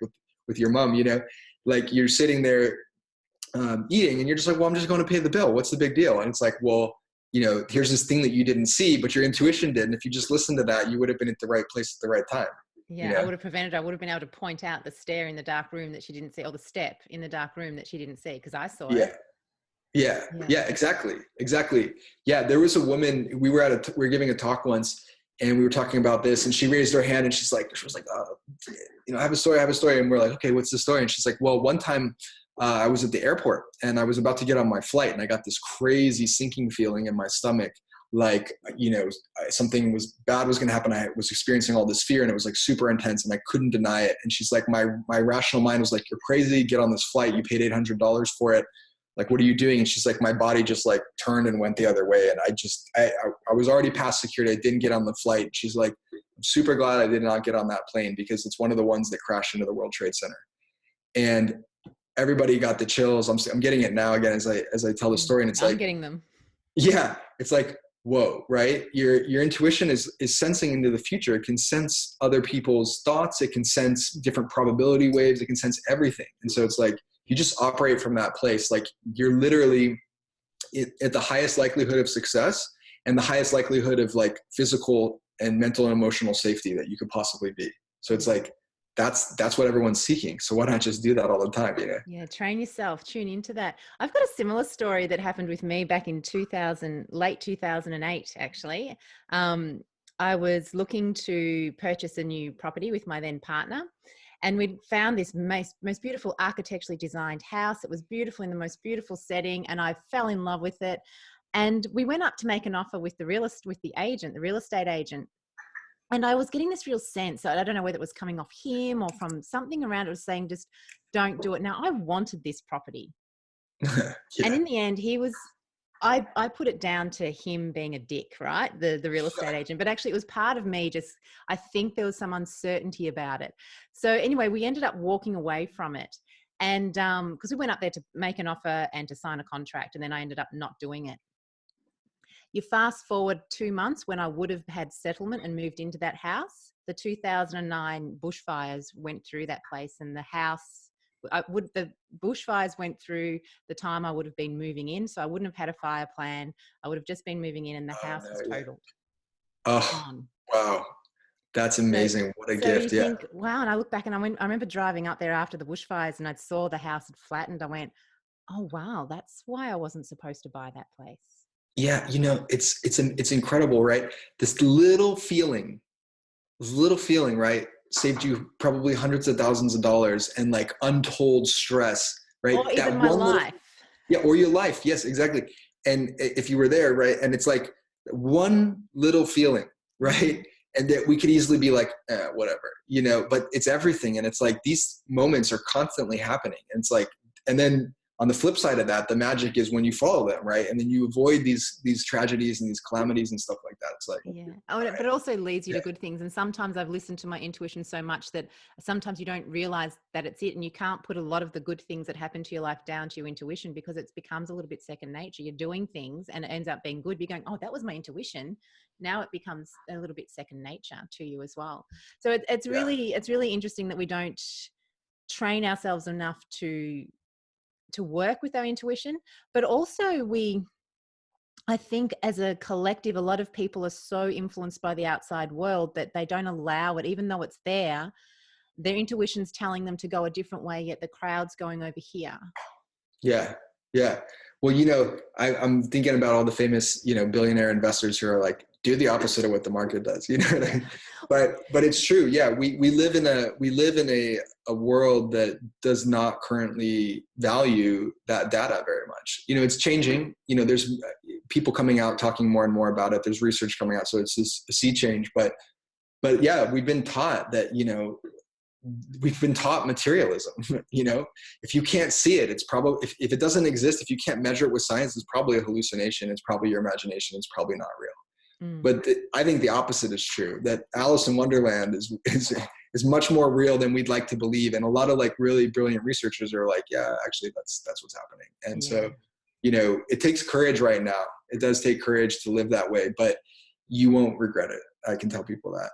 with your mom, you know, like you're sitting there eating and you're just like, well, I'm just going to pay the bill. What's the big deal? And it's like, well, you know, here's this thing that you didn't see, but your intuition did. And if you just listened to that, you would have been at the right place at the right time. Yeah, you know? I would have been able to point out the stair in the dark room that she didn't see, or the step in the dark room that she didn't see, because I saw it. Yeah, exactly. Yeah, there was a woman, we were giving a talk once, and we were talking about this, and she raised her hand, and she was like, oh, you know, I have a story. And we're like, okay, what's the story? And she's like, well, one time I was at the airport, and I was about to get on my flight, and I got this crazy sinking feeling in my stomach. Like, you know, something bad was going to happen. I was experiencing all this fear, and it was like super intense, and I couldn't deny it. And she's like, my rational mind was like, you're crazy. Get on this flight. You paid $800 for it. Like, what are you doing? And she's like, my body just like turned and went the other way. And I was already past security. I didn't get on the flight. She's like, I'm super glad I did not get on that plane, because it's one of the ones that crashed into the World Trade Center. And everybody got the chills. I'm getting it now again as I tell the story. And it's I'm getting them. Yeah. It's like, whoa, right? Your intuition is sensing into the future. It can sense other people's thoughts. It can sense different probability waves. It can sense everything. And so it's like, you just operate from that place. Like you're literally at the highest likelihood of success and the highest likelihood of like physical and mental and emotional safety that you could possibly be. So it's like, that's what everyone's seeking. So why not just do that all the time? You know? Yeah. Train yourself, tune into that. I've got a similar story that happened with me back in late 2008, actually. I was looking to purchase a new property with my then partner. And we'd found this most beautiful architecturally designed house. It was beautiful in the most beautiful setting, and I fell in love with it. And we went up to make an offer with the real estate agent. And I was getting this real sense, I don't know whether it was coming off him or from something around it, was saying, just don't do it. Now, I wanted this property. Yeah. And in the end, I put it down to him being a dick, right? The real estate agent. But actually, it was part of me I think there was some uncertainty about it. So anyway, we ended up walking away from it. And because we went up there to make an offer and to sign a contract, and then I ended up not doing it. You fast forward 2 months when I would have had settlement and moved into that house. The 2009 bushfires went through that place, and the bushfires went through the time I would have been moving in. So I wouldn't have had a fire plan. I would have just been moving in, and the house was totaled. Oh, wow. That's amazing. What a gift. You think, wow. And I look back and I remember driving up there after the bushfires, and I saw the house had flattened. I went, oh, wow, that's why I wasn't supposed to buy that place. Yeah. It's incredible, right? This little feeling, right, saved you probably hundreds of thousands of dollars and like untold stress, right? Or even my life. Or your life. Yes, exactly. And if you were there, right? And it's like one little feeling, right? And that we could easily be like, whatever, but it's everything. And it's like, these moments are constantly happening. And it's like, and then on the flip side of that, the magic is when you follow them, right? And then you avoid these tragedies and these calamities and stuff like that. It's like, yeah. Oh, right. But it also leads you to good things. And sometimes I've listened to my intuition so much that sometimes you don't realize that it's it, and you can't put a lot of the good things that happen to your life down to your intuition, because it becomes a little bit second nature. You're doing things and it ends up being good. You're going, oh, that was my intuition. Now it becomes a little bit second nature to you as well. So it's really interesting that we don't train ourselves enough to work with our intuition, but also I think as a collective, a lot of people are so influenced by the outside world that they don't allow it, even though it's there. Their intuition's telling them to go a different way, yet the crowd's going over here. Yeah. Yeah. Well, I'm thinking about all the famous, billionaire investors who are like, do the opposite of what the market does, but it's true. Yeah. We live in a world that does not currently value that data very much. It's changing. There's people coming out talking more and more about it. There's research coming out. So it's this sea change, but yeah, we've been taught that, we've been taught materialism. If you can't see it, it's probably, if it doesn't exist, if you can't measure it with science, it's probably a hallucination. It's probably your imagination. It's probably not real. But I think the opposite is true, that Alice in Wonderland is much more real than we'd like to believe. And a lot of like really brilliant researchers are like, yeah, actually that's what's happening. And so, it takes courage right now. It does take courage to live that way, but you won't regret it. I can tell people that.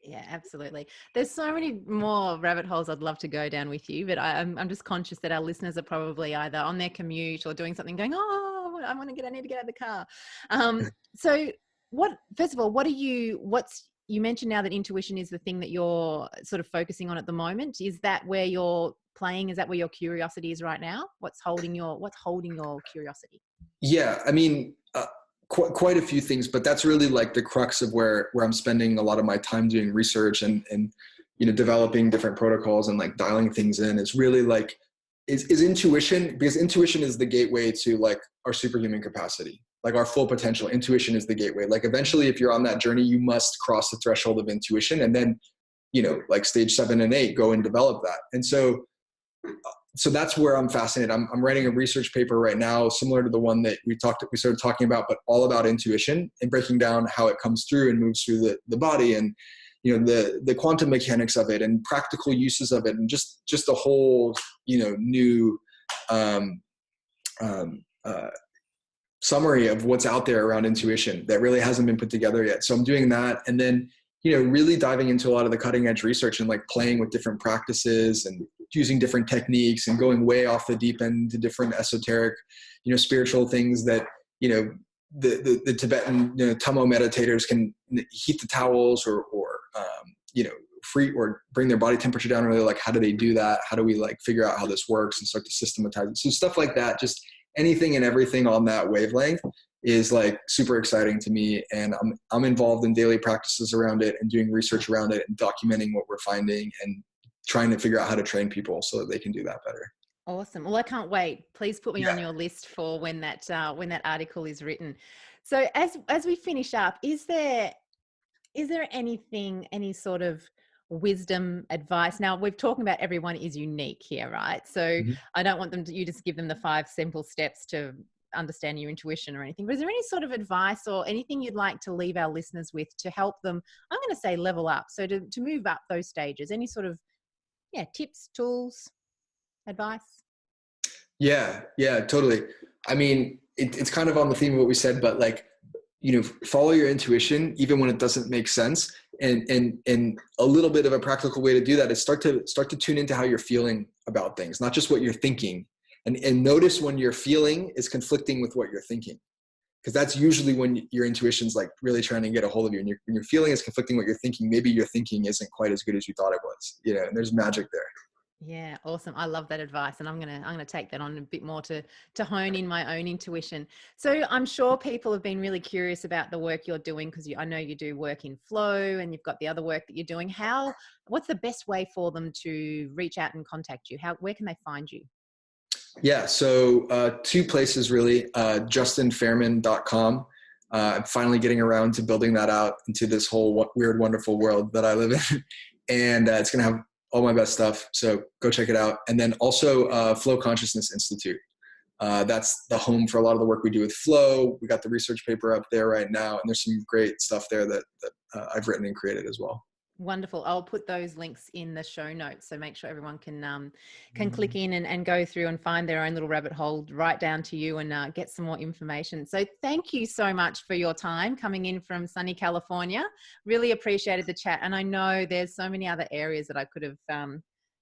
Yeah, absolutely. There's so many more rabbit holes I'd love to go down with you, but I'm just conscious that our listeners are probably either on their commute or doing something going, oh, I need to get out of the car. So first of all, you mentioned now that intuition is the thing that you're sort of focusing on at the moment. Is that where you're playing? Is that where your curiosity is right now? What's holding your curiosity? Yeah, I mean, quite a few things, but that's really like the crux of where I'm spending a lot of my time doing research and developing different protocols and like dialing things in. Is really like is intuition, because intuition is the gateway to like our superhuman capacity, like our full potential. Intuition is the gateway. Like eventually, if you're on that journey, you must cross the threshold of intuition, and then like stage 7 and 8, go and develop that. And so that's where I'm fascinated. I'm writing a research paper right now, similar to the one that we started talking about, but all about intuition and breaking down how it comes through and moves through the body, and the quantum mechanics of it and practical uses of it, and just a whole new summary of what's out there around intuition that really hasn't been put together yet. So I'm doing that, and then really diving into a lot of the cutting edge research and like playing with different practices and using different techniques and going way off the deep end to different esoteric, spiritual things that, the Tibetan, Tummo meditators can heat the towels or free or bring their body temperature down. Really, like, how do they do that? How do we like figure out how this works and start to systematize it? So stuff like that, just anything and everything on that wavelength is like super exciting to me. And I'm involved in daily practices around it and doing research around it and documenting what we're finding and trying to figure out how to train people so that they can do that better. Awesome. Well, I can't wait. Please put me on your list for when that article is written. So as we finish up, is there anything, any sort of wisdom, advice? Now, we've talking about everyone is unique here, right? So I don't want you just give them the 5 simple steps to understand your intuition or anything. But is there any sort of advice or anything you'd like to leave our listeners with to help them, I'm going to say, level up? So to move up those stages, any sort of tips, tools, advice? Yeah, totally. I mean, it's kind of on the theme of what we said, but like, follow your intuition, even when it doesn't make sense. And a little bit of a practical way to do that is start to tune into how you're feeling about things, not just what you're thinking. And notice when your feeling is conflicting with what you're thinking, because that's usually when your intuition's like really trying to get a hold of you. And when your feeling is conflicting with what you're thinking, maybe your thinking isn't quite as good as you thought it was. And there's magic there. Yeah, awesome. I love that advice, and I'm gonna take that on a bit more to hone in my own intuition. So I'm sure people have been really curious about the work you're doing, because I know you do work in flow, and you've got the other work that you're doing. What's the best way for them to reach out and contact you? Where can they find you? Yeah, so 2 places really. JustinFaerman.com. I'm finally getting around to building that out into this whole weird, wonderful world that I live in, and it's gonna have all my best stuff. So go check it out. And then also Flow Consciousness Institute. That's the home for a lot of the work we do with flow. We got the research paper up there right now, and there's some great stuff there that I've written and created as well. Wonderful. I'll put those links in the show notes, so make sure everyone can click in and go through and find their own little rabbit hole right down to you and get some more information. So thank you so much for your time coming in from sunny California. Really appreciated the chat, and I know there's so many other areas that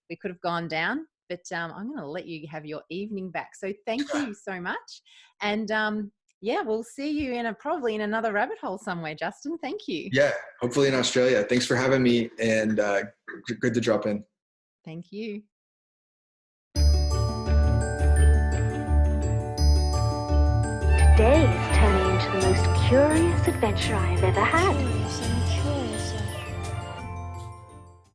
we could have gone down, but I'm going to let you have your evening back. So thank you so much, and we'll see you probably in another rabbit hole somewhere, Justin. Thank you. Yeah, hopefully in Australia. Thanks for having me, and good to drop in. Thank you. Today is turning into the most curious adventure I've ever had.